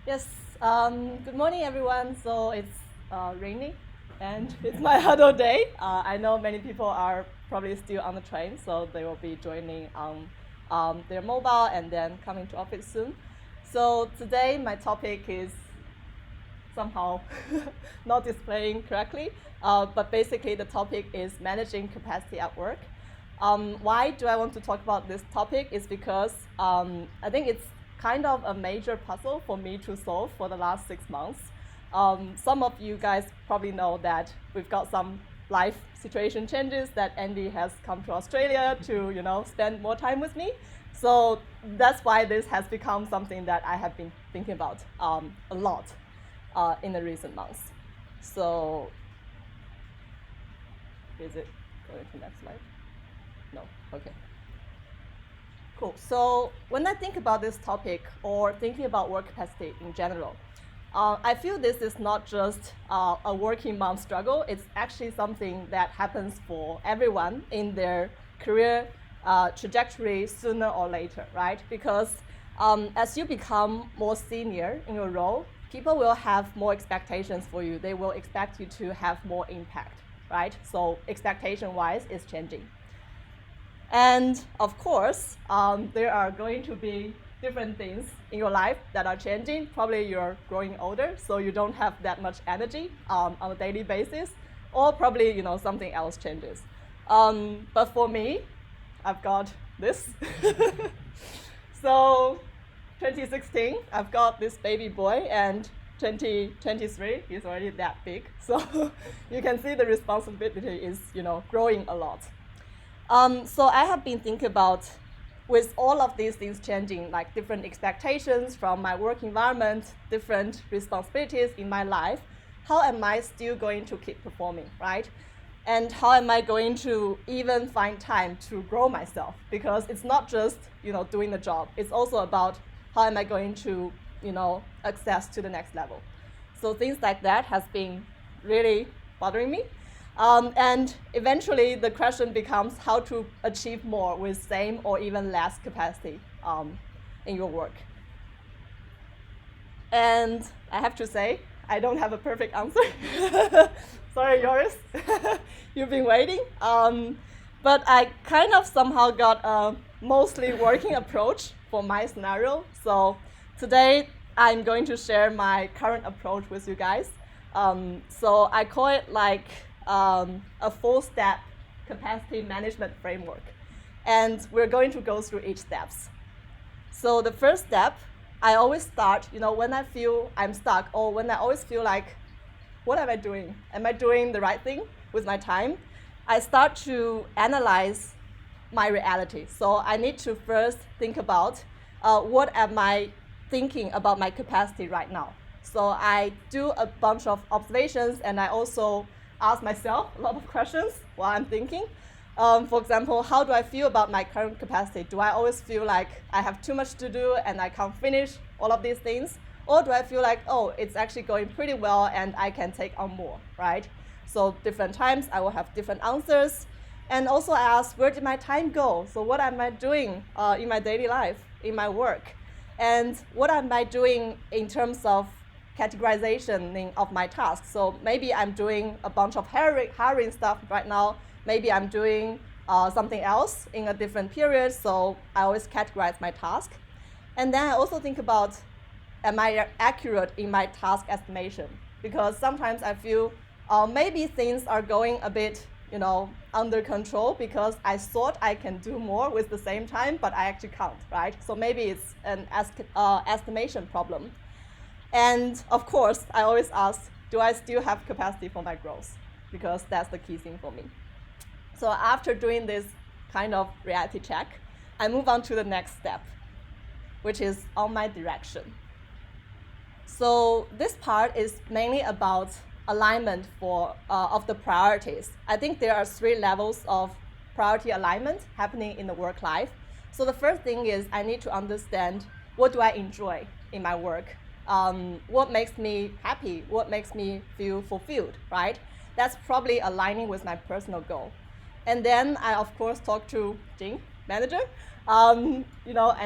Yes, good morning everyone. So it's raining and it's my huddle day. I know many people are probably still on the train, so they will be joining on their mobile and then coming to office soon. So today my topic is somehow not displaying correctly, but basically the topic is managing capacity at work. Why do I want to talk about this topic is because I think it's kind of a major puzzle for me to solve for the last 6 months. Some of you guys probably know that we've got some life situation changes, that Andy has come to Australia to spend more time with me. So that's why this has become something that I have been thinking about a lot in the recent months. So is it going to the next slide? No, okay. Cool. So when I think about this topic or thinking about work capacity in general, I feel this is not just a working mom struggle. It's actually something that happens for everyone in their career trajectory sooner or later, right? Because as you become more senior in your role, people will have more expectations for you. They will expect you to have more impact, right? So expectation-wise, it's changing. And of course, there are going to be different things in your life that are changing. Probably you're growing older, so you don't have that much energy on a daily basis, or probably something else changes. But for me, I've got this. So 2016, I've got this baby boy, and 2023, he's already that big. So you can see the responsibility is growing a lot. So I have been thinking about, with all of these things changing, like different expectations from my work environment, different responsibilities in my life, how am I still going to keep performing, right? And how am I going to even find time to grow myself? Because it's not just doing the job. It's also about how am I going to access to the next level. So things like that has been really bothering me. And eventually the question becomes how to achieve more with same or even less capacity in your work. And I have to say, I don't have a perfect answer. Sorry, Joris, you've been waiting. But I kind of somehow got a mostly working approach for my scenario. So today I'm going to share my current approach with you guys. So I call it like a 4-step capacity management framework. And we're going to go through each steps. So the first step, I always start, when I feel I'm stuck, or when I always feel like, what am I doing? Am I doing the right thing with my time? I start to analyze my reality. So I need to first think about what am I thinking about my capacity right now. So I do a bunch of observations, and I also ask myself a lot of questions while I'm thinking. For example, how do I feel about my current capacity? Do I always feel like I have too much to do and I can't finish all of these things? Or do I feel like, oh, it's actually going pretty well and I can take on more, right? So different times I will have different answers. And also I ask, where did my time go? So what am I doing in my daily life, in my work? And what am I doing in terms of categorization of my tasks? So maybe I'm doing a bunch of hiring stuff right now. Maybe I'm doing something else in a different period. So I always categorize my task. And then I also think about, am I accurate in my task estimation? Because sometimes I feel maybe things are going a bit under control because I thought I can do more with the same time, but I actually can't, right? So maybe it's an estimation problem. And of course, I always ask, do I still have capacity for my growth? Because that's the key thing for me. So after doing this kind of reality check, I move on to the next step, which is on my direction. So this part is mainly about alignment of the priorities. I think there are 3 levels of priority alignment happening in the work life. So the first thing is I need to understand, what do I enjoy in my work? What makes me happy? What makes me feel fulfilled, right? That's probably aligning with my personal goal. And then I, of course, talk to Jing, manager, and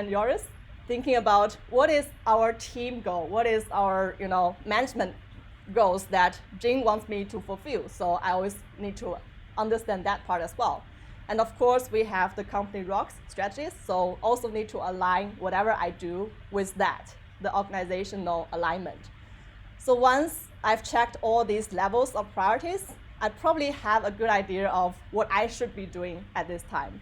Joris, thinking about what is our team goal, what is our management goals that Jing wants me to fulfill. So I always need to understand that part as well. And of course, we have the company rocks strategies, so also need to align whatever I do with that, the organizational alignment. So once I've checked all these levels of priorities, I probably have a good idea of what I should be doing at this time.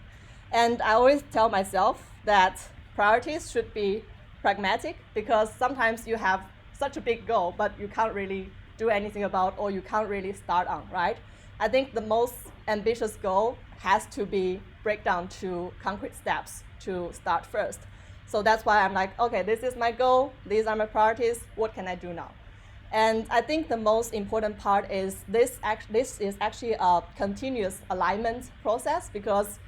And I always tell myself that priorities should be pragmatic, because sometimes you have such a big goal, but you can't really do anything about, or you can't really start on, right? I think the most ambitious goal has to be break down to concrete steps to start first. So that's why I'm like, okay, this is my goal, these are my priorities, what can I do now? And I think the most important part is this is actually a continuous alignment process, because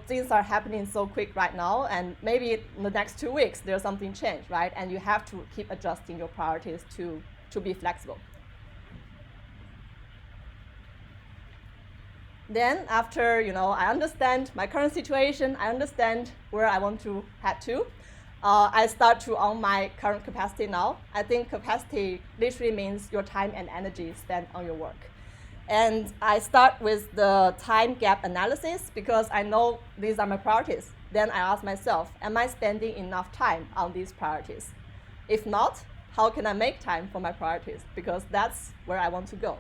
things are happening so quick right now, and maybe in the next 2 weeks there's something changed, right? And you have to keep adjusting your priorities to be flexible. Then after I understand my current situation, I understand where I want to head to, I start to own my current capacity now. I think capacity literally means your time and energy spent on your work. And I start with the time gap analysis, because I know these are my priorities. Then I ask myself, am I spending enough time on these priorities? If not, how can I make time for my priorities? Because that's where I want to go.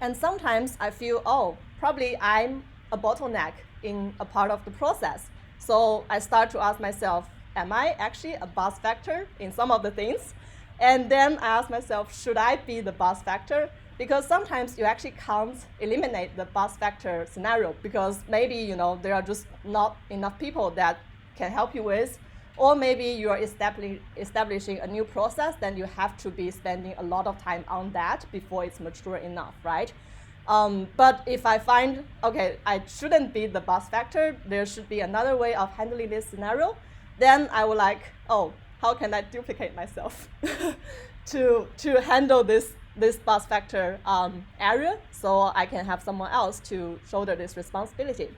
And sometimes I feel, probably I'm a bottleneck in a part of the process. So I start to ask myself, am I actually a buzz factor in some of the things? And then I ask myself, should I be the buzz factor? Because sometimes you actually can't eliminate the buzz factor scenario, because maybe there are just not enough people that can help you with, or maybe you are establishing a new process, then you have to be spending a lot of time on that before it's mature enough, right? But if I find, okay, I shouldn't be the buzz factor, there should be another way of handling this scenario, then I will like, how can I duplicate myself to handle this buzz factor area, so I can have someone else to shoulder this responsibility.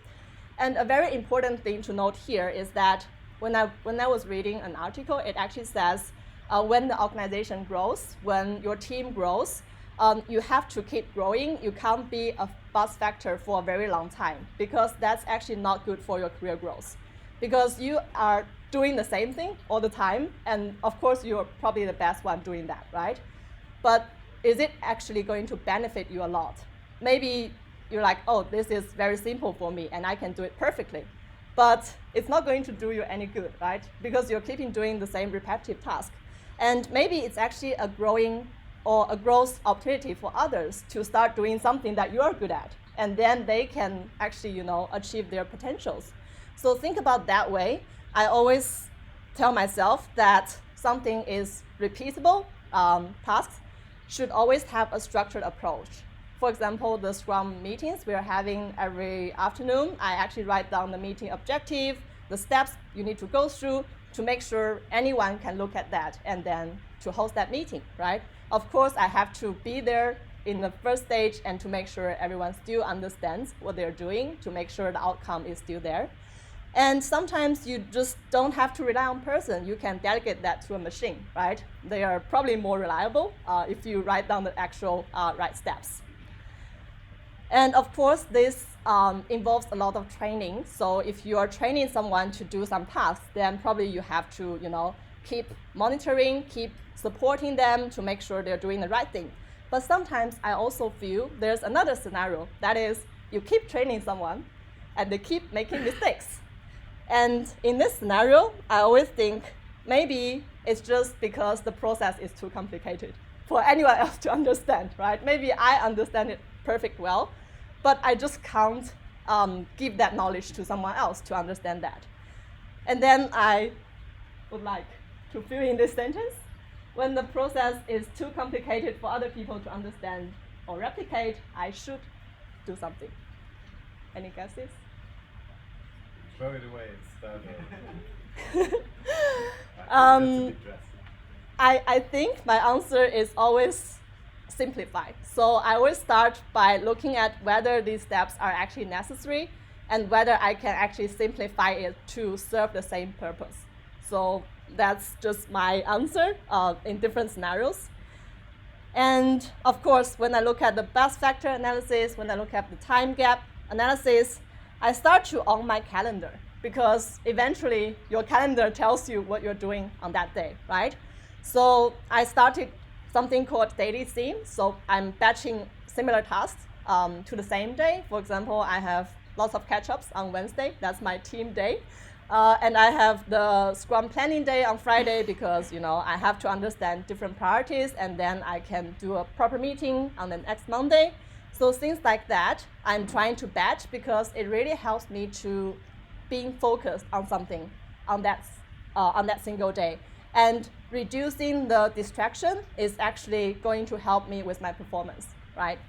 And a very important thing to note here is that when I was reading an article, it actually says when the organization grows, when your team grows, you have to keep growing. You can't be a buzz factor for a very long time, because that's actually not good for your career growth. Because you are doing the same thing all the time, and of course you're probably the best one doing that, right? But is it actually going to benefit you a lot? Maybe you're like, this is very simple for me and I can do it perfectly. But it's not going to do you any good, right? Because you're keeping doing the same repetitive task. And maybe it's actually a growth opportunity for others to start doing something that you're good at. And then they can actually, achieve their potentials. So think about that way. I always tell myself that something is repeatable. Tasks should always have a structured approach. For example, the Scrum meetings we're having every afternoon, I actually write down the meeting objective, the steps you need to go through to make sure anyone can look at that and then to host that meeting, right? Of course, I have to be there in the first stage and to make sure everyone still understands what they're doing, to make sure the outcome is still there. And sometimes you just don't have to rely on person. You can delegate that to a machine, right? They are probably more reliable if you write down the actual right steps. And of course, this involves a lot of training. So if you are training someone to do some tasks, then probably you have to, keep monitoring, keep supporting them to make sure they're doing the right thing. But sometimes I also feel there's another scenario. That is, you keep training someone and they keep making mistakes. And in this scenario, I always think maybe it's just because the process is too complicated for anyone else to understand, right? Maybe I understand it perfect well, but I just can't give that knowledge to someone else to understand that. And then I would like to fill in this sentence. When the process is too complicated for other people to understand or replicate, I should do something. Any guesses? Throw it away instead of... I think my answer is always simplify. So I always start by looking at whether these steps are actually necessary and whether I can actually simplify it to serve the same purpose. So that's just my answer in different scenarios. And of course, when I look at the best factor analysis, when I look at the time gap analysis, I start to own my calendar, because eventually your calendar tells you what you're doing on that day, right? So I started something called daily theme. So I'm batching similar tasks to the same day. For example, I have lots of catch-ups on Wednesday. That's my team day. And I have the Scrum planning day on Friday, because I have to understand different priorities, and then I can do a proper meeting on the next Monday. So things like that, I'm trying to batch, because it really helps me to being focused on something on that single day. And reducing the distraction is actually going to help me with my performance, right?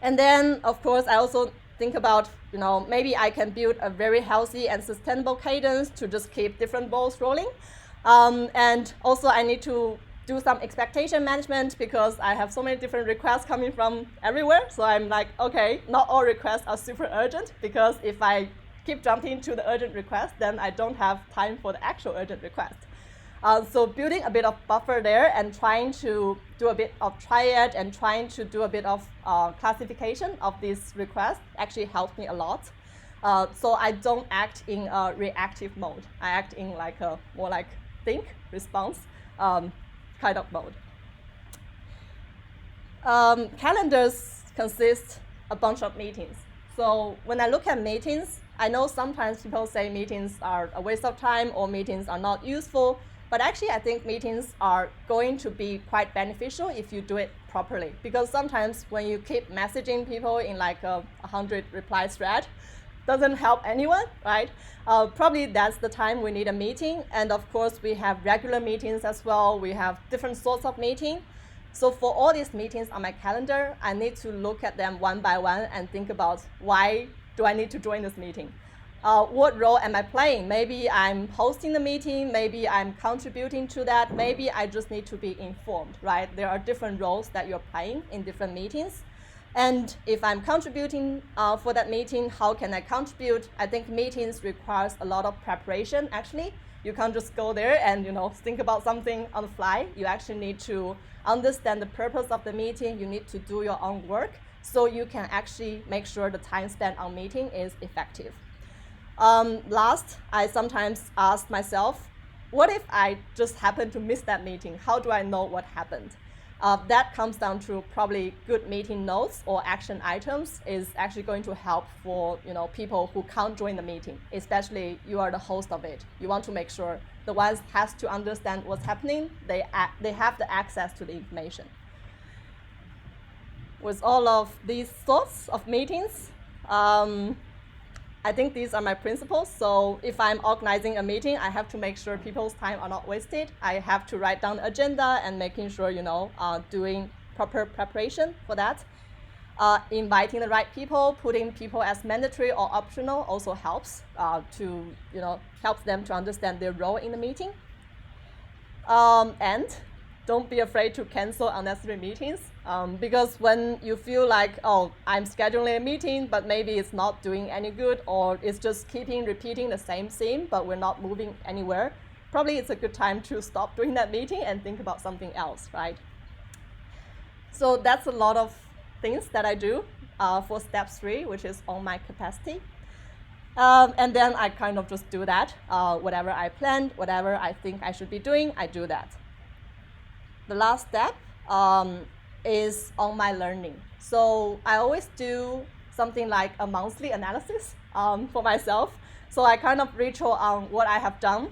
And then, of course, I also think about, maybe I can build a very healthy and sustainable cadence to just keep different balls rolling. And also I need to do some expectation management, because I have so many different requests coming from everywhere. So I'm like, okay, not all requests are super urgent, because if I keep jumping to the urgent request, then I don't have time for the actual urgent request. So building a bit of buffer there and trying to do a bit of triad and trying to do a bit of classification of these requests actually helps me a lot. So I don't act in a reactive mode. I act in like a more like think, response kind of mode. Calendars consist a bunch of meetings. So when I look at meetings, I know sometimes people say meetings are a waste of time or meetings are not useful. But actually, I think meetings are going to be quite beneficial if you do it properly. Because sometimes when you keep messaging people in like a 100 reply thread, doesn't help anyone, right? Probably that's the time we need a meeting. And of course, we have regular meetings as well. We have different sorts of meeting. So for all these meetings on my calendar, I need to look at them one by one and think about, why do I need to join this meeting? What role am I playing? Maybe I'm hosting the meeting, maybe I'm contributing to that, maybe I just need to be informed, right? There are different roles that you're playing in different meetings. And if I'm contributing for that meeting, how can I contribute? I think meetings requires a lot of preparation, actually. You can't just go there and think about something on the fly. You actually need to understand the purpose of the meeting. You need to do your own work, so you can actually make sure the time spent on meeting is effective. Last, I sometimes ask myself, what if I just happen to miss that meeting? How do I know what happened? That comes down to probably good meeting notes or action items is actually going to help for people who can't join the meeting, especially you are the host of it. You want to make sure the ones has to understand what's happening, they have the access to the information. With all of these sorts of meetings, I think these are my principles. So if I'm organizing a meeting, I have to make sure people's time are not wasted. I have to write down the agenda and making sure, doing proper preparation for that. Inviting the right people, putting people as mandatory or optional also helps to, help them to understand their role in the meeting. And don't be afraid to cancel unnecessary meetings, because when you feel like, oh, I'm scheduling a meeting, but maybe it's not doing any good, or it's just repeating the same theme, but we're not moving anywhere, probably it's a good time to stop doing that meeting and think about something else, right? So that's a lot of things that I do for step 3, which is on my capacity. And then I kind of just do that. Whatever I planned, whatever I think I should be doing, I do that. The last step is on my learning. So I always do something like a monthly analysis for myself. So I kind of retro on what I have done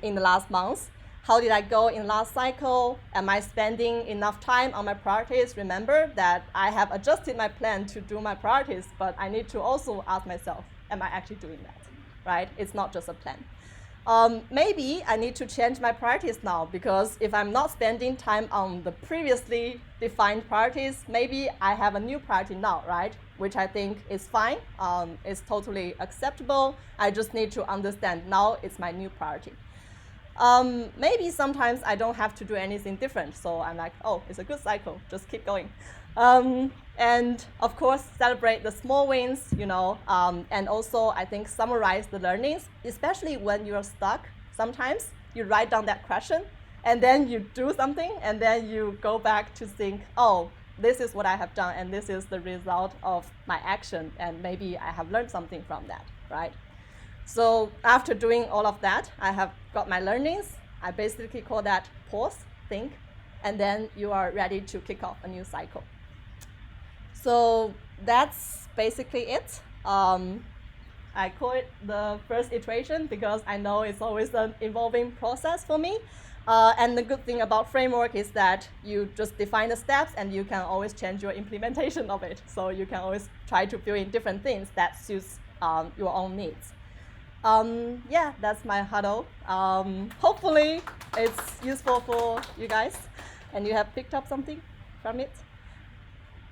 in the last month. How did I go in last cycle? Am I spending enough time on my priorities? Remember that I have adjusted my plan to do my priorities, but I need to also ask myself, am I actually doing that, right? It's not just a plan. Maybe I need to change my priorities now, because if I'm not spending time on the previously defined priorities, maybe I have a new priority now, right? Which I think is fine, it's totally acceptable. I just need to understand now it's my new priority. Maybe sometimes I don't have to do anything different, so I'm like, oh, it's a good cycle, just keep going. And of course, celebrate the small wins, and also I think summarize the learnings, especially when you're stuck. Sometimes you write down that question and then you do something and then you go back to think, oh, this is what I have done and this is the result of my action and maybe I have learned something from that, right? So after doing all of that, I have got my learnings. I basically call that pause, think, and then you are ready to kick off a new cycle. So that's basically it. I call it the first iteration because I know it's always an evolving process for me. And the good thing about framework is that you just define the steps and you can always change your implementation of it. So you can always try to fill in different things that suits your own needs. Yeah, that's my huddle. Hopefully it's useful for you guys and you have picked up something from it.